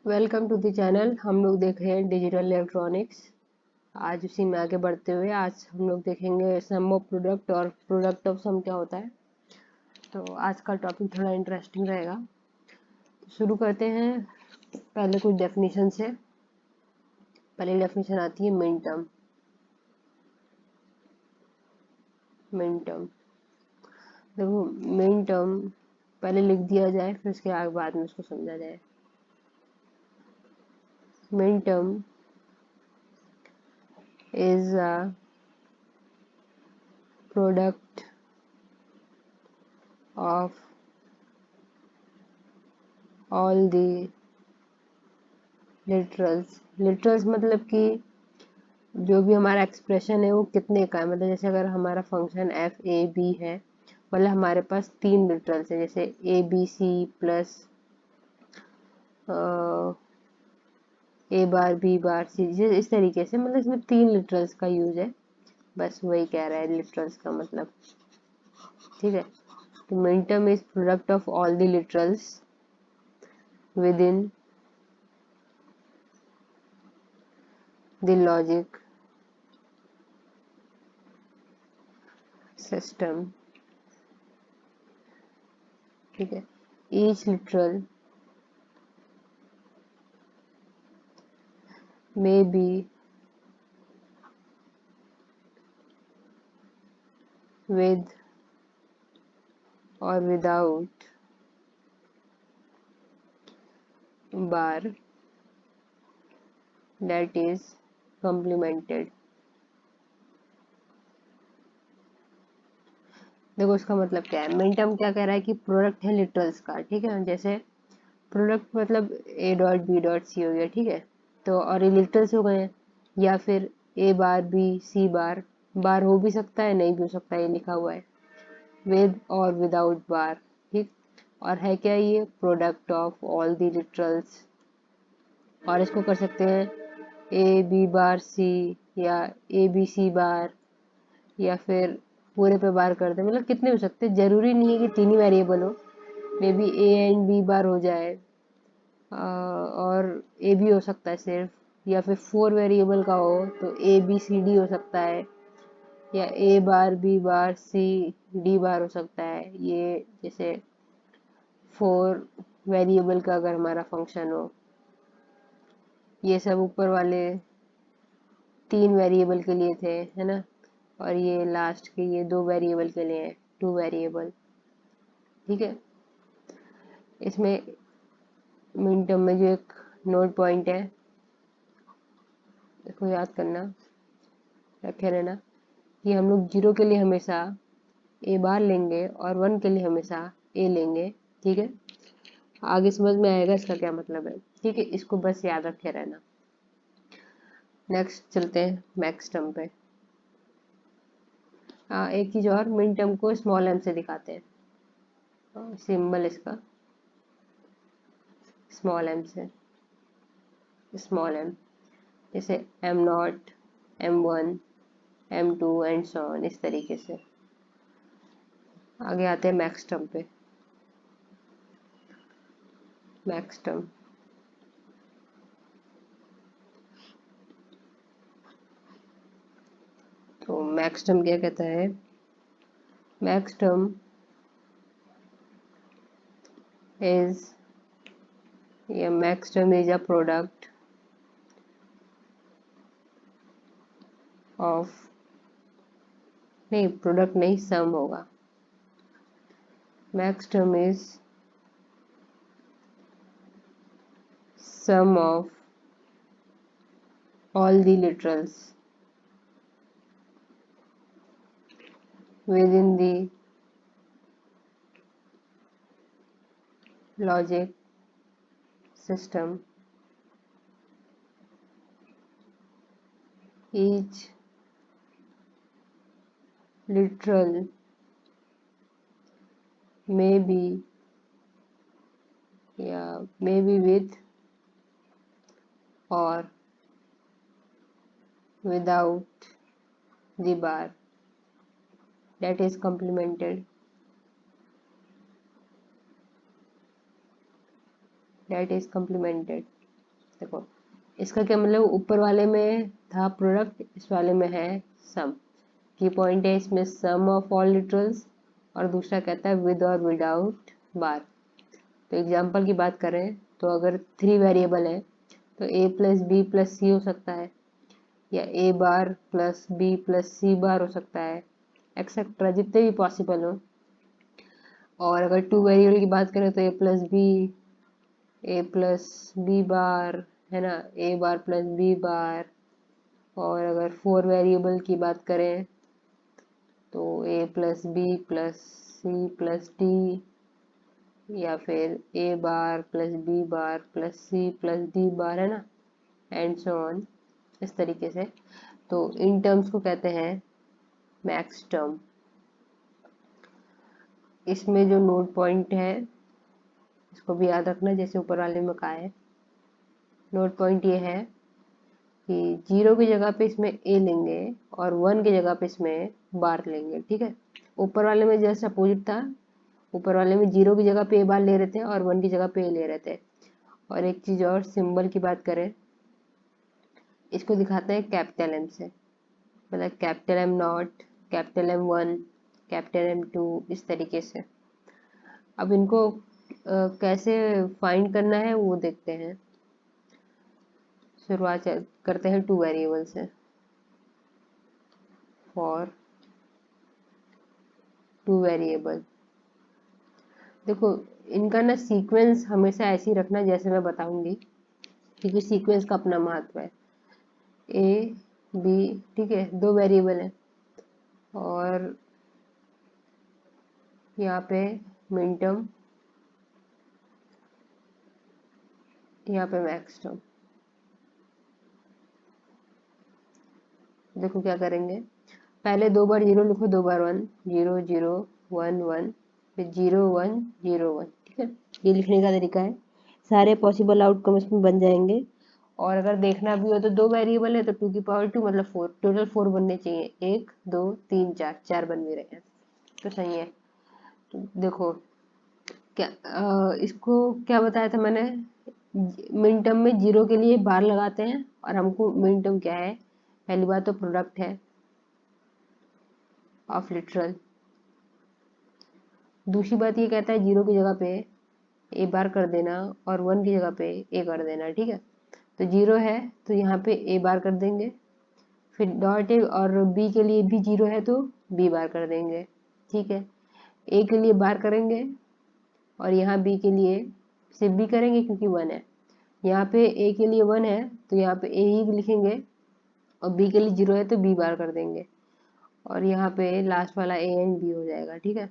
Welcome to the channel. हम लोग देख रहे हैं डिजिटल इलेक्ट्रॉनिक्स। आज उसी में आगे बढ़ते हुए आज हम लोग देखेंगे सम ऑफ प्रोडक्ट और प्रोडक्ट ऑफ सम क्या होता है। तो आज का टॉपिक थोड़ा इंटरेस्टिंग रहेगा। तो शुरू करते हैं पहले कुछ डेफिनेशन से। पहली डेफिनेशन आती है मिन टर्म। मिन टर्म देखो, मिन टर्म पहले लिख दिया जाए, फिर उसके आगे बाद में उसको समझा जाए। Min term is a product of all the literals मतलब कि जो भी हमारा एक्सप्रेशन है वो कितने का है। मतलब जैसे अगर हमारा फंक्शन एफ ए बी है, मतलब हमारे पास 3 लिटरल्स है, जैसे A B C plus A bar B bar C, इस तरीके से। मतलब इसमें 3 लिटरल्स का यूज है, बस वही कह रहा है लिटरल्स का मतलब। ठीक है, तो min term is product of all the literals with in the logic system. ठीक है, each literal may be with or without bar that is complemented। देखो इसका मतलब क्या है। मिन टर्म क्या कह रहा है कि प्रोडक्ट है लिटरल्स का। ठीक है, जैसे प्रोडक्ट मतलब A dot B dot C हो गया। ठीक है, तो और ये लिटरल्स हो गए हैं, या फिर ए बार बी सी बार। बार हो भी सकता है, नहीं भी हो सकता है, ये लिखा हुआ है विद और विदाउट बार। ठीक, और है क्या ये, product of all the literals. और इसको कर सकते हैं ए बी बार सी, या ए बी सी बार, या फिर पूरे पे बार कर दे। मतलब कितने हो सकते हैं, जरूरी नहीं है कि 3 ही वेरिएबल हो। Maybe A and B bar हो जाए, और ए भी हो सकता है सिर्फ, या फिर 4 वेरिएबल का हो तो ए बी सी डी हो सकता है, या ए bar B bar C D बार हो सकता है। ये जैसे 4 वेरिएबल का अगर हमारा फंक्शन हो। ये सब ऊपर वाले 3 वेरिएबल के लिए थे, है ना, और ये लास्ट के ये 2 वेरिएबल के लिए है, 2 वेरिएबल। ठीक है, इसमें मिन टर्म में जो एक नोट पॉइंट है, इसको याद करना, रखे रहना कि हम लोग 0 के लिए हमेशा ए बार लेंगे और 1 के लिए हमेशा ए लेंगे। ठीक है, आगे समझ में आएगा इसका क्या मतलब है। ठीक है, इसको बस याद रखे रहना। नेक्स्ट चलते हैं मैक्स टर्म पे। एक चीज और, मिन टर्म को स्मॉल एम से दिखाते हैं। सिंबल इसका स्मॉल एम से, स्मॉल एम, जैसे M naught, M one, M two and so on, इस तरीके से। आगे आते हैं मैक्स टर्म पे। मैक्स टर्म, तो मैक्स टर्म क्या कहता है। मैक्स टर्म इज, या max term is a product of, नहीं प्रोडक्ट नहीं, सम होगा। Max term is sum of all the literals within the logic system। Each literal may be, yeah, may be with or without the bar that is complemented, that is complemented। देखो इसका क्या मतलब, ऊपर वाले में था product, इस वाले में है सम। की पॉइंट है इसमें सम ऑफ ऑल लिटरल्स, और दूसरा कहता है विद और विदाउट बार। तो एग्जांपल की बात करें तो अगर 3 वेरिएबल है तो a plus B plus C हो सकता है, या a bar plus B plus C bar हो सकता है, एक्सेट्रा जितने भी पॉसिबल हो। और अगर 2 वेरिएबल की बात करें तो a plus B, A plus B bar, है ना, ए बार प्लस बी बार। और अगर 4 वेरिएबल की बात करें तो A plus B plus C plus D, या फिर A bar plus B bar plus C plus D bar, है ना, एंड सो ऑन, इस तरीके से। तो इन टर्म्स को कहते हैं मैक्स टर्म। इसमें जो नोट पॉइंट है इसको भी याद रखना, जैसे ऊपर वाले में कहा है। नोट पॉइंट ये है कि 0 की जगह पे इसमें ए लेंगे और 1 की जगह पे इसमें बार लेंगे, ठीक है। ऊपर वाले में जैसा अपोजिट था, ऊपर वाले में 0 की जगह पे ए बार ले रहे थे और 1 की जगह पे ए ले रहे थे। और एक चीज और, सिंबल की बात करें, इसको दिखाते हैं कैपिटल एम से, मतलब capital M naught, capital M one, capital M two, इस तरीके से। अब इनको कैसे फाइंड करना है वो देखते हैं। शुरुआत करते हैं 2 वेरिएबल से। फॉर 2 वेरिएबल, देखो इनका ना सीक्वेंस हमेशा ऐसे ही रखना जैसे मैं बताऊंगी, क्योंकि सीक्वेंस का अपना महत्व है। ए बी, ठीक है, 2 वेरिएबल है और यहाँ पे मिनटर्म, यहाँ पे मैक्स टर्म। देखो क्या करेंगे, पहले 2 बार 0 लिखो, 2 बार 1, 0 0 1 1, फिर 0 1 0 1, ठीक है। ये लिखने का तरीका है, सारे पॉसिबल आउटकम इसमें बन जाएंगे। और अगर देखना भी हो तो 2 वेरिएबल है तो 2 की पावर 2 मतलब 4, टोटल 4 बनने चाहिए, 1 2 3 4, 4 बन भी रहे हैं तो सही है। तो देखो क्या इसको क्या बताया था मैंने, मिन टर्म में 0 के लिए बार लगाते हैं, और हमको मिन टर्म क्या है, पहली बात तो प्रोडक्ट है ऑफ लिटरल। दूसरी बात ये कहता है 0 की जगह पे ए बार कर देना और 1 की जगह पे ए कर देना, ठीक है। तो 0 है तो यहाँ पे ए बार कर देंगे, फिर डॉट ए, और बी के लिए भी 0 है तो बी बार कर देंगे, ठीक है। ए के लिए बार करेंगे और यहाँ बी के लिए सिर्फ बी करेंगे क्योंकि 1 है। यहाँ पे ए के लिए 1 है तो यहाँ पे ए ही लिखेंगे, और बी के लिए 0 है तो बी बार कर देंगे, और यहाँ पे लास्ट वाला ए एंड बी हो जाएगा, ठीक है।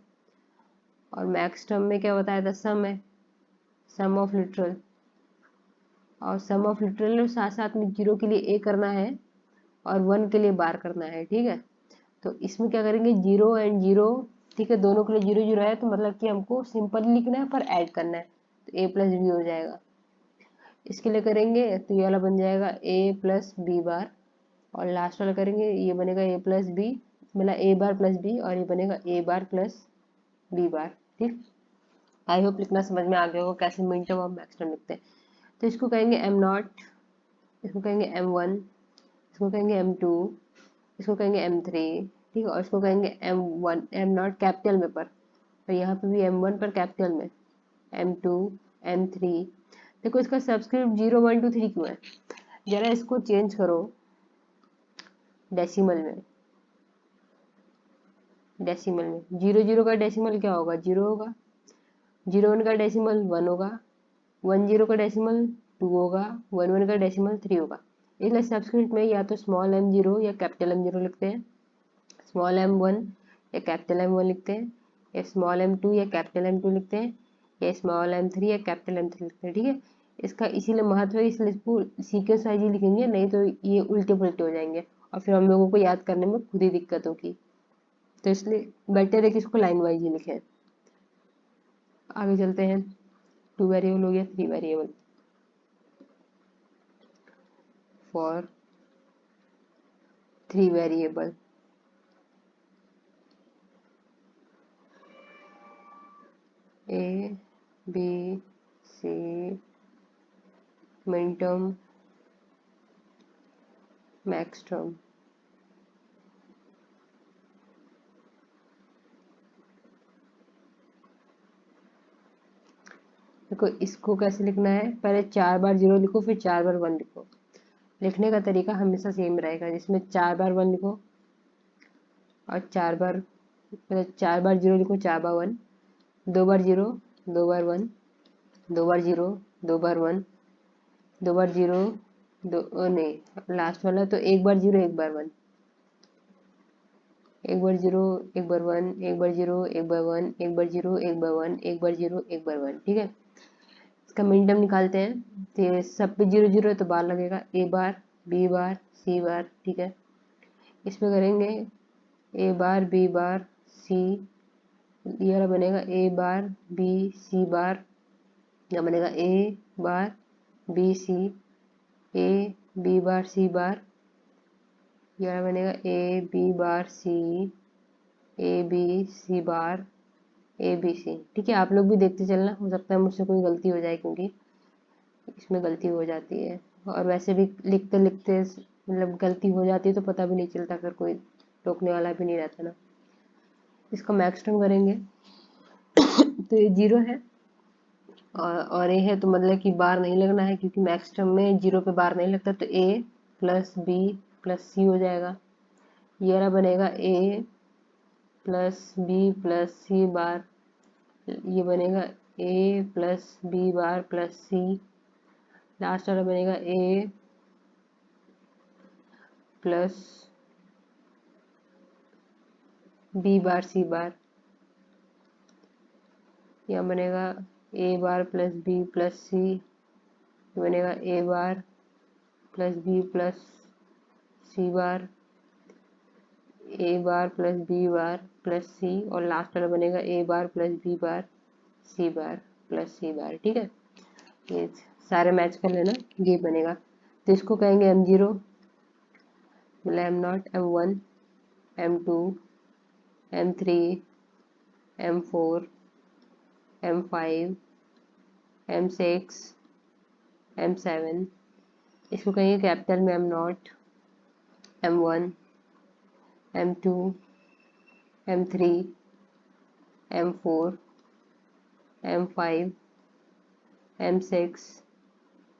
और मैक्स टर्म में क्या बताया था, सम है, सम ऑफ लिटरल। और सम ऑफ लिटरल साथ साथ में 0 के लिए ए करना है और 1 के लिए बार करना है, ठीक है। तो इसमें क्या करेंगे, 0 एंड 0, ठीक है, दोनों के लिए 0 0 है तो मतलब कि हमको सिंपल लिखना है पर ऐड करना है, तो ए प्लस बी हो जाएगा। इसके लिए करेंगे तो ये वाला बन जाएगा ए प्लस बी बार, और लास्ट वाला करेंगे ये बनेगा ए प्लस बी, मतलब ए बार प्लस बी, और ये बनेगा ए बार प्लस बी बार, ठीक। आई होप लिखना समझ में आ गया होगा कैसे मिन टर्म और मैक्स टर्म लिखते हैं। तो इसको कहेंगे एम नॉट, इसको कहेंगे एम वन, इसको कहेंगे एम टू, इसको कहेंगे एम थ्री, ठीक है। और इसको कहेंगे M one, M naught capital में पर, तो यहाँ पे भी एम वन पर कैपिटल में, एम टू, एम थ्री। देखो इसका सबस्क्रिप्ट 0 1 2 3 क्यों है, जरा इसको चेंज करो डेसिमल में। डेसिमल में 0 0 का डेसिमल क्या होगा, 0 होगा। 0 1 का डेसिमल 1 होगा। 1 0 का डेसिमल 2 होगा। 1 1 का डेसिमल 3 होगा। इसलिए सबस्क्रिप्ट में या तो स्मॉल एम 0 या कैपिटल एम 0 लिखते हैं, स्मॉल एम 1 या कैपिटल एम 1 लिखते हैं, या स्मॉल एम 2 या कैपिटल एम 2 लिखते हैं, या स्मॉल एम 3 या कैपिटल एम 3 लिखते हैं, ठीक है। इसका इसीलिए महत्व है, इसलिए इसको सीक्वेंस वाइज ही लिखेंगे, नहीं तो ये उल्टे पुल्टे हो जाएंगे और फिर हम लोगों को याद करने में खुद ही दिक्कत होगी। तो इसलिए बेटर है कि इसको लाइन वाइज ही लिखें। आगे चलते हैं, 2 वेरिएबल हो गया, 3 variable. For 3 variable, A B C min term, max term. देखो इसको कैसे लिखना है, पहले 4 बार 0 लिखो फिर 4 बार 1 लिखो। लिखने का तरीका हमेशा सेम रहेगा, जिसमें 4 बार 1 लिखो और 4 बार, मतलब 4 बार 0 लिखो, 4 बार 1, 2 बार 0, 2 बार 1, 2 बार 0, 2 बार 1, 2 बार 0, दो नहीं लास्ट वाला तो 1 बार 0, 1 बार 1, 1 बार 0, 1 बार 1, 1 बार 0, 1 बार 1, 1 बार 0, 1 बार 1, 1 बार 0, 1 बार 1। ठीक है, इसका मिन टर्म निकालते हैं। तो ये सब पे 0 0 है तो बार लगेगा, ए bar, B bar, C bar. ठीक है, इसमें करेंगे ए बार, बी बार, सी, ये वाला बनेगा ए बार, बी, सी बार, या बनेगा ए बार, बी, सी, ए, बी बार, सी बार, ये वाला बनेगा A, B bar, C, A, B, C bar, A, B, C. ठीक है, आप लोग भी देखते चलना, हो सकता है मुझसे कोई गलती हो जाए, क्योंकि इसमें गलती हो जाती है, और वैसे भी लिखते लिखते मतलब गलती हो जाती है तो पता भी नहीं चलता, फिर कोई टोकने वाला भी नहीं रहता ना। इसका मैक्स टर्म करेंगे तो ये 0 है, और ए है तो मतलब कि बार नहीं लगना है, क्योंकि मैक्स टर्म में 0 पे बार नहीं लगता, तो A plus B plus C हो जाएगा। ये वाला बनेगा A plus B plus C बार, ये बनेगा A plus B bar plus C, last वाला बनेगा A plus B bar C bar, यहाँ बनेगा ए बार प्लस बी प्लस सी, बनेगा ए bar plus B plus C बार, ए bar plus B bar plus सी, और last वाला बनेगा ए bar plus B bar C bar plus C bar. ठीक है, ये सारे मैच कर लेना, ये बनेगा। तो इसको कहेंगे M0, मतलब M0, M1, M2, M3, M4, M5, M6, M7। इसको कहेंगे कैपिटल में M0, M1, M2, M3, M4, M5, M6,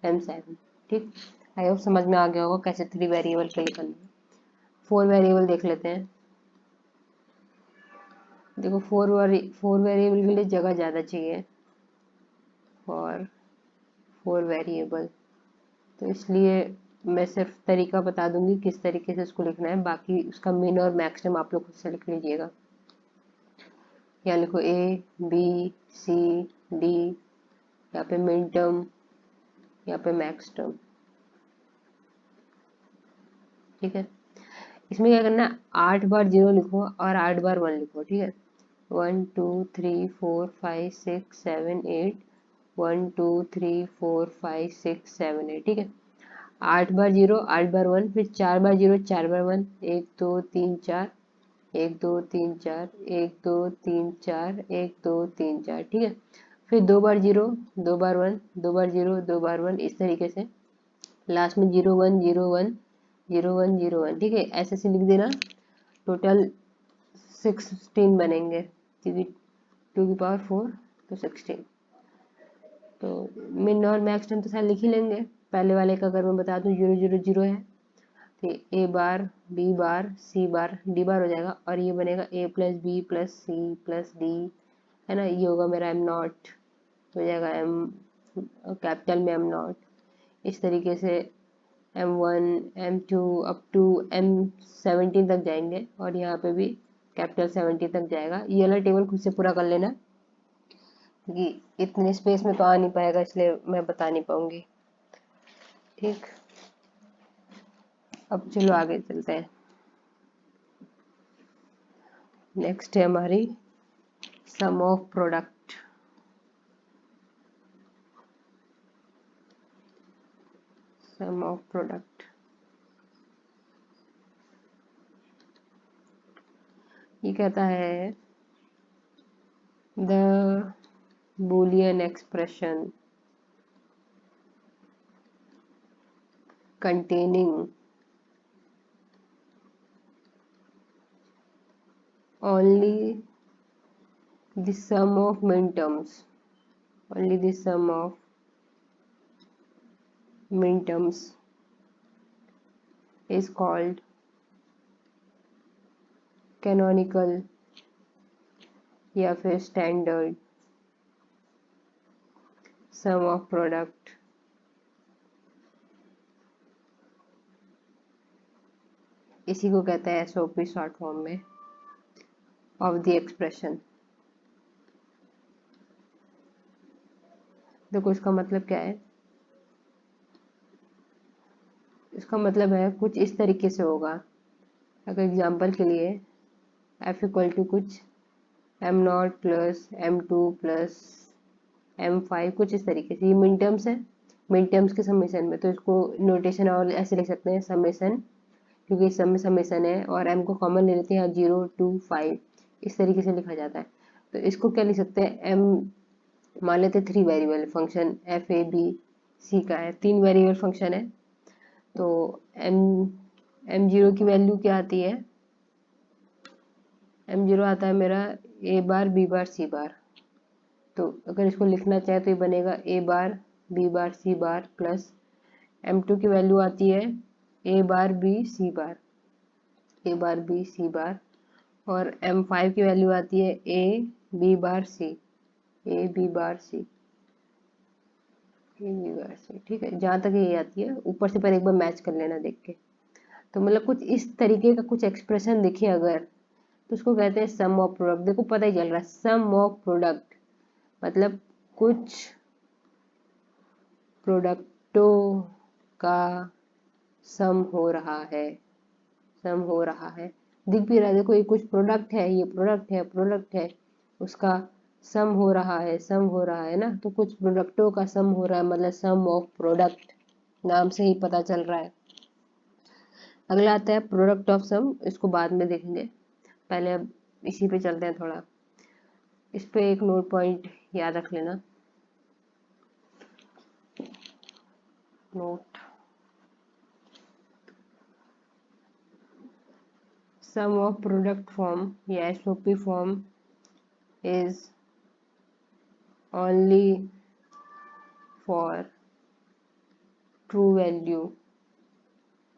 M7। ठीक, आई होप समझ में आ गया होगा कैसे 3 वेरिएबल के लिए करना है। 4 वेरिएबल देख लेते हैं। देखो 4 वेरिएबल के लिए जगह ज़्यादा चाहिए, और 4 वेरिएबल, तो इसलिए मैं सिर्फ तरीका बता दूंगी किस तरीके से इसको लिखना है, बाकी उसका मिन और मैक्स टर्म आप लोग खुद से लिख लीजिएगा। यहाँ लिखो ए, बी, सी, डी, यहाँ पे मिन टर्म, यहाँ पे मैक्स टर्म। ठीक है, इसमें क्या करना है, 8 बार 0 लिखो और 8 बार 1 लिखो। ठीक है, 1 2 3 4 5 6 7 8, 1 2 3 4 5 6 7 8। ठीक है, 8 बार 0, 8 बार 1, फिर 4 बार 0, 4 बार 1, 1 2 3 4, 1 2 3 4, 1 2 3 4, 1 2 3 4। ठीक है, फिर 2 बार 0, 2 बार 1, 2 बार 0, 2 बार 1, इस तरीके से लास्ट में 0 1 0 1 0 1 0 1। ठीक है, ऐसे ऐसे लिख देना, टोटल 16 बनेंगे, क्योंकि 2 की पावर 4 तो 16। तो मिन और मैक्स टर्म तो सारे लिख ही लेंगे। पहले वाले का अगर मैं बता दूं 0 0 0 है, तो ए बार, बी बार, सी बार, डी बार हो जाएगा, और ये बनेगा A plus B plus C plus D, है ना। ये होगा मेरा M0, हो जाएगा M कैपिटल में M0। इस तरीके से M1, M2 up to M17 तक जाएंगे, और यहाँ पे भी कैपिटल 17 तक जाएगा। ये वाला टेबल खुद से पूरा कर लेना, क्योंकि इतने स्पेस में तो आ नहीं पाएगा, इसलिए मैं बता नहीं पाऊंगी। ठीक, अब चलो आगे चलते हैं। नेक्स्ट है हमारी sum of product. Sum of product ये कहता है the Boolean expression containing only the sum of minterms, only the sum of minterms is called canonical या फिर standard sum of product इसी को कहते हैं SOP शॉर्ट फॉर्म में ऑफ द एक्सप्रेशन। देखो इसका मतलब क्या है, इसका मतलब है कुछ इस तरीके से होगा। अगर एग्जांपल के लिए f इक्वल टू कुछ m0 plus m2 plus m5 कुछ इस तरीके से, ये मिन टर्म्स है, मिन टर्म्स के समेशन में, तो इसको नोटेशन और ऐसे लिख सकते हैं समेशन, क्योंकि इस समय समेशन है और m को कॉमन ले लेते हैं 0 to 5, इस तरीके से लिखा जाता है। तो इसको क्या लिख सकते हैं, m मान लेते 3 variable function f a b c का है, 3 वेरिएबल फंक्शन है, तो m0 की वैल्यू क्या आती है, m0 आता है मेरा a bar b bar c बार। तो अगर इसको लिखना चाहे तो ये बनेगा a bar b bar c bar plus m2 की वैल्यू आती है a bar b c bar, a bar b c बार, और m5 की वैल्यू आती है a b bar c, a b bar c, a b bar c। ठीक है, जहाँ तक ये आती है ऊपर से पर एक बार मैच कर लेना देख के। तो मतलब कुछ इस तरीके का कुछ एक्सप्रेशन दिखे अगर, तो उसको कहते हैं सम ऑफ प्रोडक्ट। देखो पता ही चल रहा है, सम ऑफ प्रोडक्ट मतलब कुछ प्रोडक्टों का सम हो रहा है, सम हो रहा है, दिख भी रहा है। देखो ये कुछ प्रोडक्ट है, ये प्रोडक्ट है, प्रोडक्ट है, उसका सम हो रहा है, सम हो रहा है ना, तो कुछ प्रोडक्टों का सम हो रहा है, मतलब सम ऑफ प्रोडक्ट, नाम से ही पता चल रहा है। अगला आता है प्रोडक्ट ऑफ सम, इसको बाद में देखेंगे, पहले अब इसी पे चलते हैं थोड़ा। इस पे एक नोट पॉइंट याद रख लेना, note sum of product form या SOP form is only for true value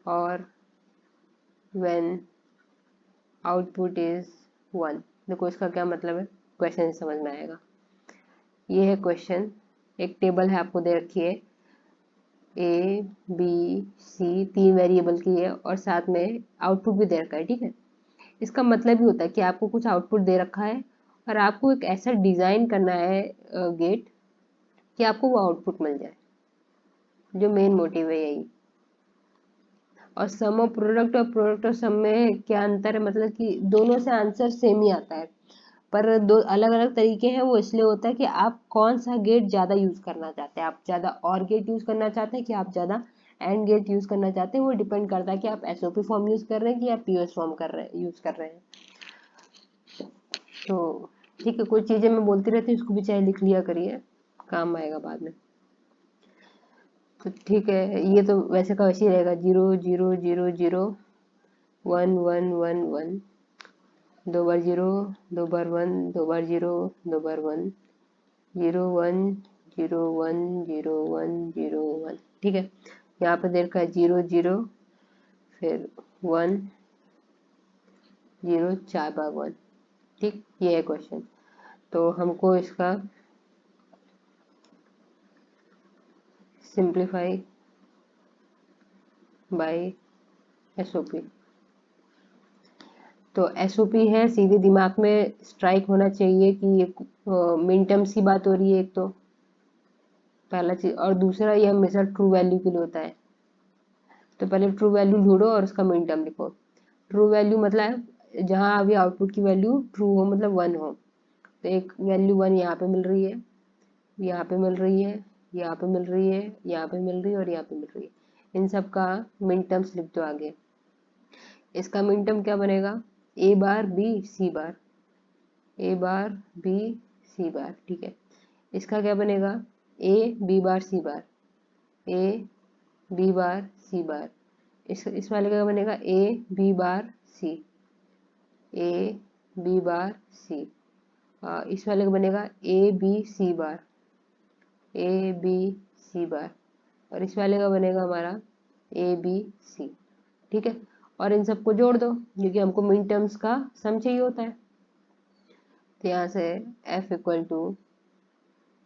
or when output is 1। देखो इसका क्या मतलब है, क्वेश्चन समझ में आएगा। ये है क्वेश्चन, एक टेबल है आपको दे रखी है, A B C 3 वेरिएबल की है और साथ में आउटपुट भी दे रखा है। ठीक है, इसका मतलब ही होता है कि आपको कुछ आउटपुट दे रखा है और आपको एक ऐसा डिज़ाइन करना है गेट कि आपको वो आउटपुट मिल जाए, जो मेन मोटिव है यही। और सम ऑफ प्रोडक्ट और प्रोडक्ट ऑफ सम में क्या अंतर है, मतलब कि दोनों से आंसर सेम ही आता है, पर दो अलग अलग तरीके हैं। वो इसलिए होता है कि आप कौन सा गेट ज़्यादा यूज़ करना चाहते हैं, आप ज़्यादा और गेट यूज़ करना चाहते हैं कि आप ज़्यादा एंड गेट यूज़ करना चाहते हैं, वो डिपेंड करता है कि आप SOP फॉर्म यूज़ कर रहे हैं कि आप POS फॉर्म कर रहे हैं यूज़ कर रहे हैं। तो ठीक है, कुछ चीज़ें मैं बोलती रहती हूँ, इसको भी चाहे लिख लिया करिए, काम आएगा बाद में। तो ठीक है, ये तो वैसे का वैसे ही रहेगा, 0 0 0 0 1 1 1 1, 2 बार 0, 2 बार 1, 2 बार 0, 2 बार 1, 0 1 0 1 0 1 0 1। ठीक है, यहाँ पे दे रखा है 0 0 फिर 1 0 4 बार 1। ठीक, ये है क्वेश्चन। तो हमको इसका सिंप्लीफाई बाय SOP, तो SOP है, सीधे दिमाग में स्ट्राइक होना चाहिए कि ये मिन टर्म्स की बात हो रही है, एक तो पहला चीज, और दूसरा ये हमेशा ट्रू वैल्यू के लिए होता है। तो पहले ट्रू वैल्यू ढूंढो और उसका मिन टर्म लिखो। ट्रू वैल्यू मतलब जहाँ अभी आउटपुट की वैल्यू ट्रू हो, मतलब 1 हो, तो एक वैल्यू 1 यहाँ पे मिल रही है, यहाँ पे मिल रही है, यहाँ पे मिल रही है, यहाँ पे मिल रही है और यहाँ पे मिल रही है। इन सब का मिन टर्म्स लिख दो आगे। इसका मिन टर्म क्या बनेगा, A bar B C bar, A bar B C बार। ठीक है, इसका क्या बनेगा, A B bar C bar, A B bar C bar. इस वाले का बनेगा A B bar C, A B bar C. इस वाले का बनेगा A B C bar, A B C बार। और इस वाले का बनेगा हमारा ए बी सी। ठीक है, और इन सबको जोड़ दो क्योंकि हमको मिन टर्म्स का सम चाहिए होता है। तो यहाँ से f equal to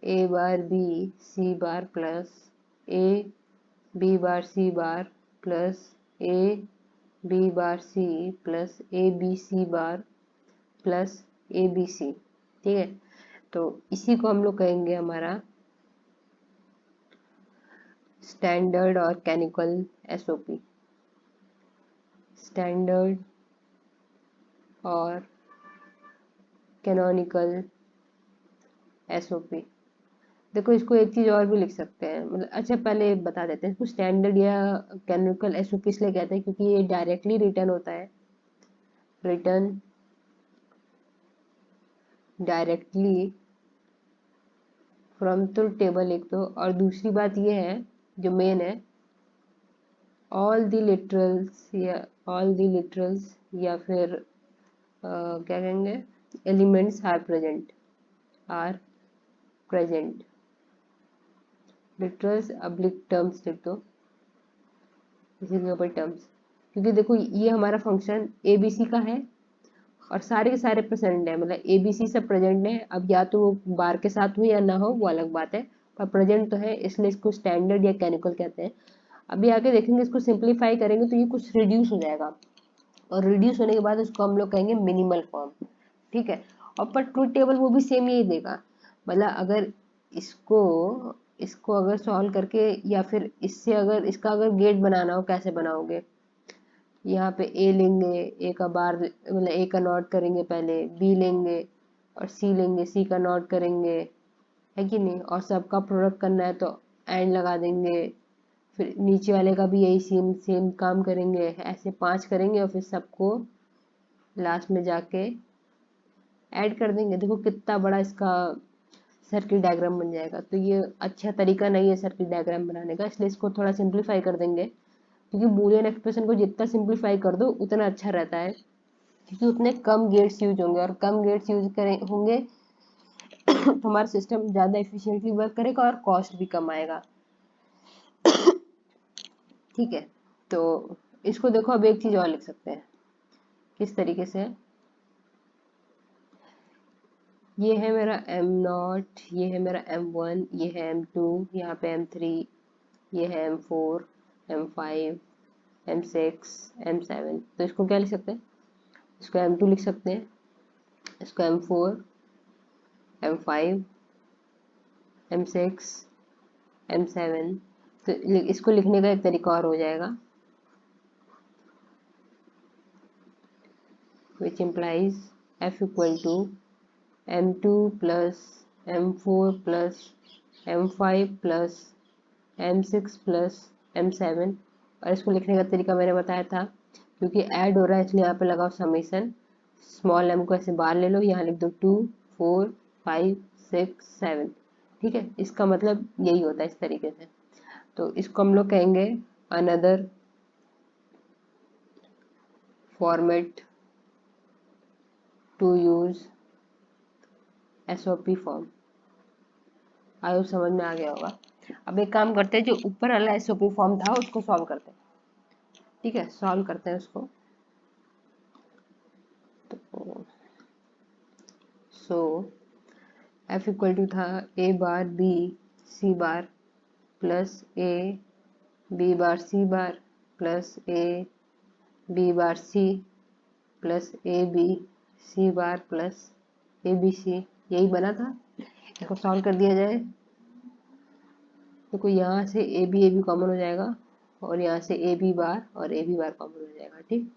A bar B C bar plus A B bar C bar plus A B bar C plus A B C bar plus A B C. ठीक है, तो इसी को हम लोग कहेंगे हमारा स्टैंडर्ड और कैनिकल एसओपी। स्टैंडर्ड और कैनोनिकल एसओपी। देखो इसको एक चीज और भी लिख सकते हैं, मतलब अच्छा पहले बता देते हैं इसको स्टैंडर्ड या कैनोनिकल एसओपी इसलिए कहते हैं क्योंकि ये डायरेक्टली रिटर्न होता है, return directly from truth table एक तो, और दूसरी बात ये है जो मेन है, ऑल द लिटरल्स या फिर क्या कहेंगे एलिमेंट्स आर प्रेजेंट, लिटरल्स अब्लिक टर्म्स लिख दो इसी के ऊपर टर्म्स, क्योंकि देखो ये हमारा फंक्शन एबीसी का है और सारे के सारे प्रेजेंट है, मतलब एबीसी सब प्रेजेंट है। अब या तो वो बार के साथ हो या ना हो वो अलग बात है, पर प्रेजेंट तो है, इसलिए इसको स्टैंडर्ड या कैनिकल कहते हैं। अभी आगे देखेंगे, इसको सिंप्लीफाई करेंगे तो ये कुछ रिड्यूस हो जाएगा, और रिड्यूस होने के बाद उसको हम लोग कहेंगे मिनिमल फॉर्म। ठीक है, और पर ट्रूथ टेबल वो भी सेम यही देगा, मतलब अगर इसको इसको अगर सॉल्व करके या फिर इससे अगर इसका अगर गेट बनाना हो कैसे बनाओगे, यहाँ पे ए लेंगे, ए का बार मतलब ए का नॉट करेंगे पहले, बी लेंगे और सी लेंगे, सी का नॉट करेंगे, है कि नहीं, और सबका प्रोडक्ट करना है तो एंड लगा देंगे, फिर नीचे वाले का भी यही सेम सेम काम करेंगे, ऐसे 5 करेंगे और फिर सबको लास्ट में जाके ऐड कर देंगे। देखो कितना बड़ा इसका सर्किट डायग्राम बन जाएगा। तो ये अच्छा तरीका नहीं है सर्किट डायग्राम बनाने का, इसलिए इसको थोड़ा सिंप्लीफाई कर देंगे, क्योंकि बूलियन एक्सप्रेशन को जितना सिंप्लीफाई कर दो उतना अच्छा रहता है, क्योंकि उतने कम गेट्स यूज होंगे, और कम गेट्स यूज करें होंगे तो हमारा सिस्टम ज़्यादा एफिशिएंटली वर्क करेगा और कॉस्ट भी कम आएगा। ठीक है, तो इसको देखो अब एक चीज़ और लिख सकते हैं किस तरीके से, ये है मेरा m0, ये है मेरा m1, ये है m2, यहाँ पे m3, ये है m4, m5, m6, m7। तो इसको क्या लिख सकते हैं, इसको m2 लिख सकते हैं, इसको m4, m5, m6, m7। तो इसको लिखने का एक तरीका और हो जाएगा, which implies f equal to m2 plus m4 plus m5 plus m6 plus m7। और इसको लिखने का तरीका मैंने बताया था, क्योंकि ऐड हो रहा है इसलिए यहाँ पे लगाओ समेसन, स्मॉल m को ऐसे बाहर ले लो, यहाँ लिख दो 2 4 5 6 7। ठीक है, इसका मतलब यही होता है इस तरीके से। तो इसको हम लोग कहेंगे another format to use SOP form. I hope समझ में आ गया होगा। अब एक काम करते हैं, जो ऊपर वाला एसओपी फॉर्म था उसको सॉल्व करते हैं। ठीक है, सॉल्व करते हैं उसको। तो सो एफ इक्वल टू था A bar B C bar plus A B bar C bar plus A B bar C plus A B C bar plus A B C, यही बना था। इसको सॉल्व कर दिया जाए तो यहाँ से ए बी कॉमन हो जाएगा, और यहाँ से ए बी बार और ए बी बार कॉमन हो जाएगा। ठीक,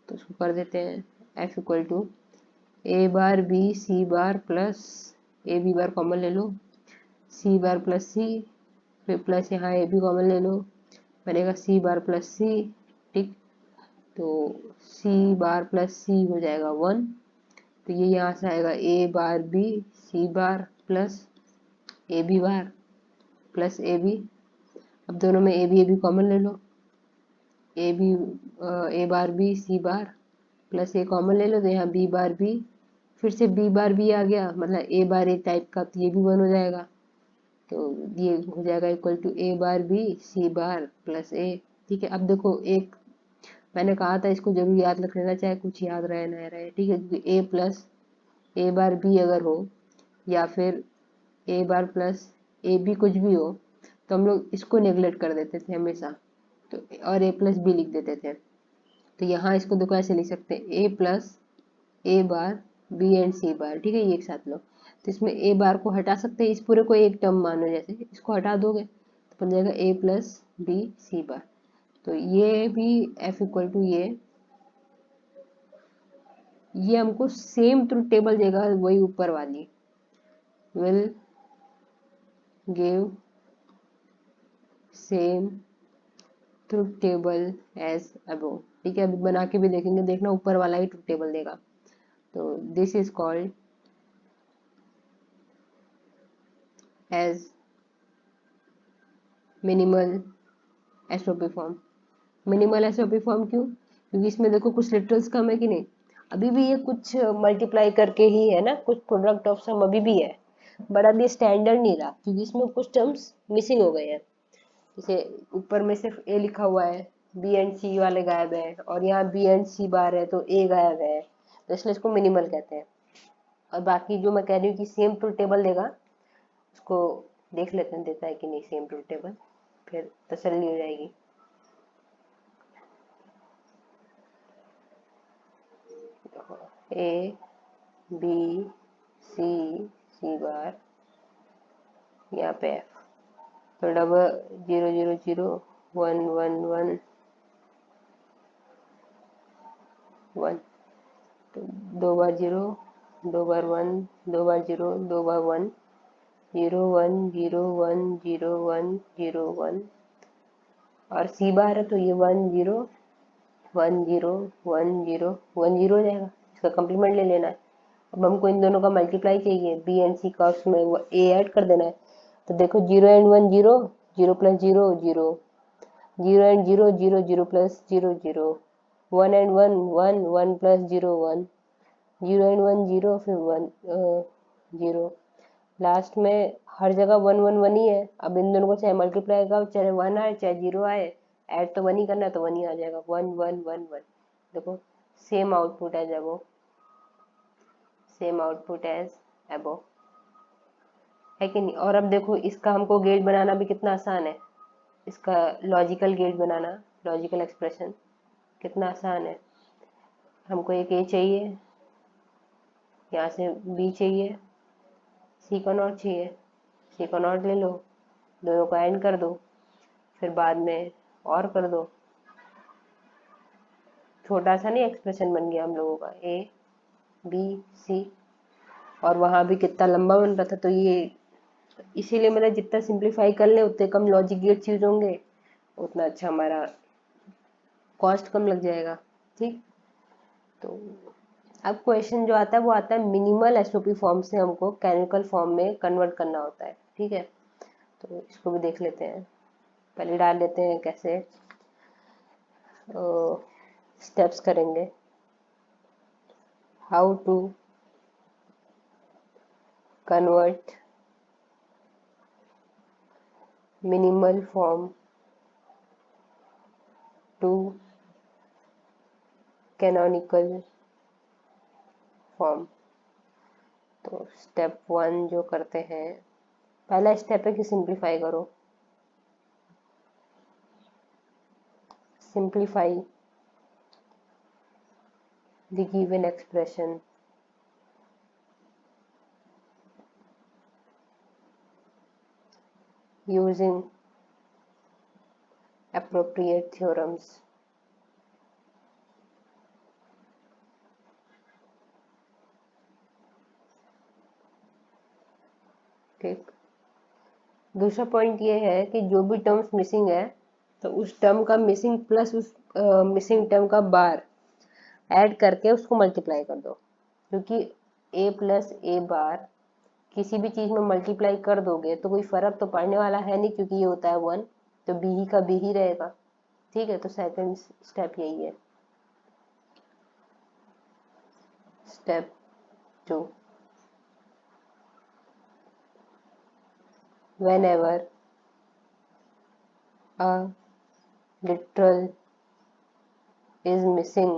तो उसको कर देते हैं F equal to A bar B C bar plus A B bar common ले लो, सी बार प्लस सी, फिर प्लस यहाँ ए बी कॉमन ले लो, बनेगा सी बार प्लस सी। ठीक, तो सी बार प्लस सी हो जाएगा 1, तो ये यहाँ से आएगा A bar B C bar plus A B bar plus A B, अब दोनों में ए बी कॉमन ले लो, A B A bar B C bar plus A common ले लो, तो यहाँ बी बार बी, फिर से बी बार बी आ गया, मतलब ए बार ए टाइप का, तो ये भी वन हो जाएगा। तो ये हो जाएगा equal to A bar B C bar plus A. ठीक है, अब देखो एक मैंने कहा था इसको जरूर याद रख लेना, चाहे कुछ याद रहे ना रहे। ठीक है, क्योंकि ए प्लस ए बार बी अगर हो या फिर A bar plus A B कुछ भी हो, तो हम लोग इसको नेग्लेक्ट कर देते थे हमेशा, तो और ए प्लस बी लिख देते थे। तो यहाँ इसको देखो ऐसे लिख सकते हैं, A plus A bar B and C bar. ठीक है, ये एक साथ लो, तो इसमें ए बार को हटा सकते हैं, इस पूरे को एक टर्म मानो, जैसे इसको हटा दोगे तो बन जाएगा ए प्लस बी सी बार। तो ये भी एफ इक्वल टू ये हमको सेम ट्रुथ टेबल देगा, वही ऊपर वाली, will give same truth table as above. ठीक है, अभी बना के भी देखेंगे, देखना ऊपर वाला ही ट्रुथ टेबल देगा। तो this is called as minimal SOP form. Minimal SOP form क्यों? क्योंकि इसमें देखो कुछ लिटरल्स कम है कि नहीं, अभी भी ये कुछ मल्टीप्लाई करके ही है ना, कुछ प्रोडक्ट ऑफ सम अभी भी है, बट अभी स्टैंडर्ड नहीं रहा, क्योंकि इसमें कुछ टर्म्स मिसिंग हो गए हैं। जैसे ऊपर में सिर्फ ए लिखा हुआ है, बी एंड सी वाले गायब है, और यहाँ बी एंड सी बार है तो ए गायब है, तो इसलिए इसको मिनिमल कहते हैं। और बाकी जो मैं कह रही हूँ कि सेम ट्रुथ टेबल देगा, उसको देख लेते हैं देता है कि नहीं सेम ट्रुथ टेबल, फिर तसल्ली हो जाएगी। ए बी सी सी बार, यहाँ पे एफ, तो डबल 0 0 0 1 1 1 1, तो 2 बार 0 2 बार 1 2 बार 0 2 बार 1 0 1 0 1 0 1 0 1, और सी बार है तो ये 1 0 1 0 1 0 1 0 हो जाएगा, इसका कंप्लीमेंट ले लेना है। अब हमको इन दोनों का मल्टीप्लाई चाहिए, बी एंड सी का, उसमें ए ऐड कर देना है। तो देखो 0 and 1 0 0 plus 0 0 0 and 0 0 0 plus 0 0 1 and 1 1 1 plus 0 1 0 and 1 0 फिर 1 0, लास्ट में हर जगह 1 1 1 ही है। अब इन दोनों को चाहे मल्टीप्लाई का चाहे 1 आए चाहे 0 आए, ऐड तो 1 ही करना है, तो 1 ही आ जाएगा, 1 1 1 1। देखो same output as above, same output as above, है कि नहीं। और अब देखो इसका हमको गेट बनाना भी कितना आसान है, इसका लॉजिकल गेट बनाना, लॉजिकल एक्सप्रेशन कितना आसान है। हमको एक ए चाहिए, यहाँ से बी चाहिए, सी का नॉट चाहिए, सी का नॉट ले लो, दोनों को एंड कर दो, फिर बाद में और कर दो, छोटा सा नहीं एक्सप्रेशन बन गया हम लोगों का, ए बी सी। और वहां भी कितना लंबा बन रहा था, तो ये इसीलिए मतलब जितना सिंप्लीफाई कर ले उतने कम लॉजिक गेट्स यूज होंगे, उतना अच्छा हमारा कॉस्ट कम लग जाएगा। ठीक, तो अब क्वेश्चन जो आता है वो आता है मिनिमल एसओपी फॉर्म से हमको कैनोनिकल फॉर्म में कन्वर्ट करना होता है। ठीक है, तो इसको भी देख लेते हैं, पहले डाल लेते हैं कैसे स्टेप्स करेंगे, how to convert minimal form to canonical form. तो स्टेप 1 जो करते हैं, पहला स्टेप है कि सिंप्लीफाई करो, simplify the given expression using appropriate theorems। ठीक, दूसरा पॉइंट ये है कि जो भी टर्म्स मिसिंग है, तो उस टर्म का मिसिंग प्लस उस मिसिंग टर्म का बार ऐड करके उसको मल्टीप्लाई कर दो, क्योंकि ए प्लस ए बार किसी भी चीज में मल्टीप्लाई कर दोगे तो कोई फर्क तो पड़ने वाला है नहीं, क्योंकि ये होता है 1। तो बी ही का बी ही रहेगा। ठीक है, तो सेकंड स्टेप यही है। Step 2, whenever a literal is missing,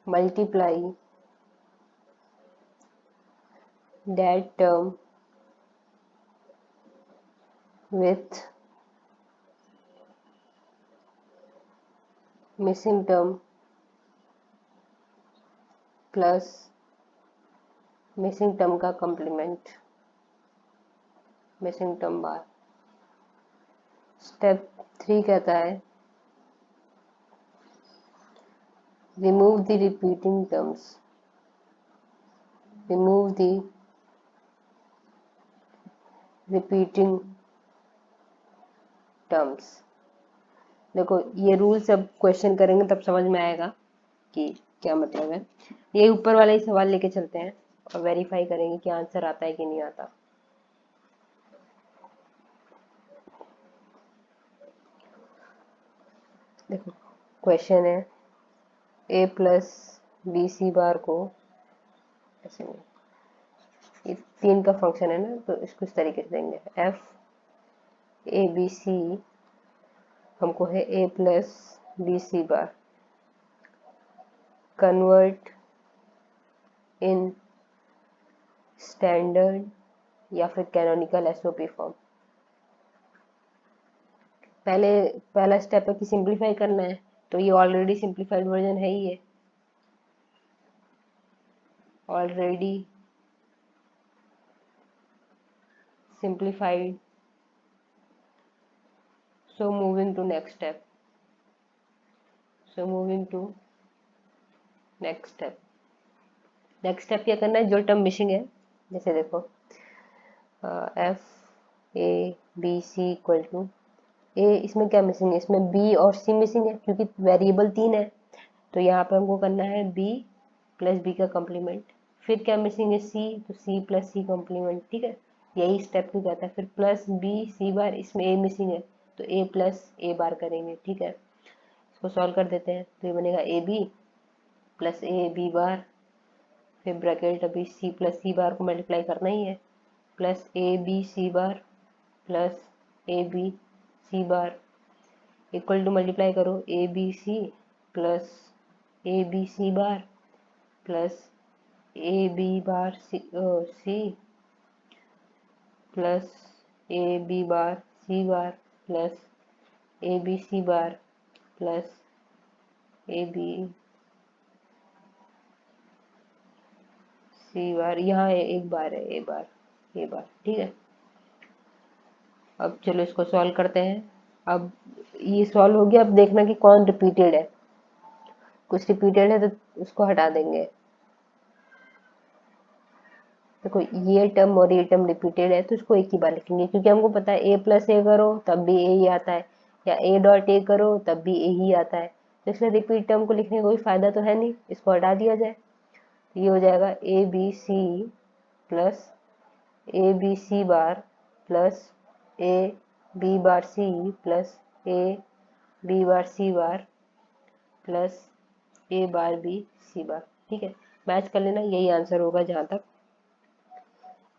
multiply that term with missing term plus missing term का कॉम्प्लीमेंट, मिसिंग टर्म बार। स्टेप 3 कहता है remove the repeating terms, remove the repeating terms. देखो ये रूल सब क्वेश्चन करेंगे तब समझ में आएगा कि क्या मतलब है। ये ऊपर वाला ही सवाल लेके चलते हैं और वेरीफाई करेंगे कि आंसर आता है कि नहीं आता। देखो क्वेश्चन है a प्लस बी सी बार को, ऐसे नहीं, ये 3 का फंक्शन है ना, तो इसको इस तरीके से देंगे f ए बी सी, हमको है a plus B C bar, convert in standard या फिर कैनोनिकल एसओपी फॉर्म। पहला स्टेप है कि सिंप्लीफाई करना है, तो ये ऑलरेडी सिंप्लीफाइड वर्जन है ही, है already simplified. So moving to next step, so moving to next step. Next step क्या करना है, जो टर्म मिसिंग है, जैसे देखो F A B C equal to A, इसमें क्या मिसिंग है, इसमें बी और सी मिसिंग है क्योंकि वेरिएबल 3 है, तो यहाँ पे हमको करना है बी प्लस बी का कॉम्प्लीमेंट। फिर क्या मिसिंग है, सी, तो सी प्लस सी कॉम्प्लीमेंट। ठीक है, यही स्टेप 2 कहता है। फिर प्लस बी सी बार, इसमें ए मिसिंग है तो ए प्लस ए बार करेंगे। ठीक है, इसको सॉल्व कर देते हैं, तो ये बनेगा A B plus A B bar, फिर ब्रैकेट अभी सी प्लस सी बार को मल्टीप्लाई करना ही है, plus A B C bar plus A B C bar equal to multiply करो A B C plus A B C bar plus A B bar C plus A B bar C bar plus A B C bar plus A B C bar, यहाँ एक बार है ए बार, ए बार। ठीक है, अब चलो इसको solve करते हैं। अब ये सॉल्व हो गया, अब देखना कि कौन रिपीटेड है। कुछ रिपीटेड है तो उसको हटा देंगे। देखो ये टर्म और ये टर्म रिपीटेड है तो इसको एक ही बार लिखेंगे, क्योंकि हमको पता है ए प्लस ए करो तब भी ए ही आता है, या ए डॉट ए करो तब भी ए ही आता है, तो इसलिए रिपीट टर्म को लिखने का कोई फायदा तो है नहीं, इसको हटा दिया जाए। तो ये हो जाएगा A B C plus A B C bar plus A B bar C plus A B bar C bar plus A bar B C bar. ठीक है, मैच कर लेना, यही आंसर होगा, जहाँ तक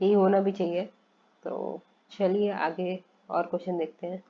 यही होना भी चाहिए। तो चलिए आगे और क्वेश्चन देखते हैं।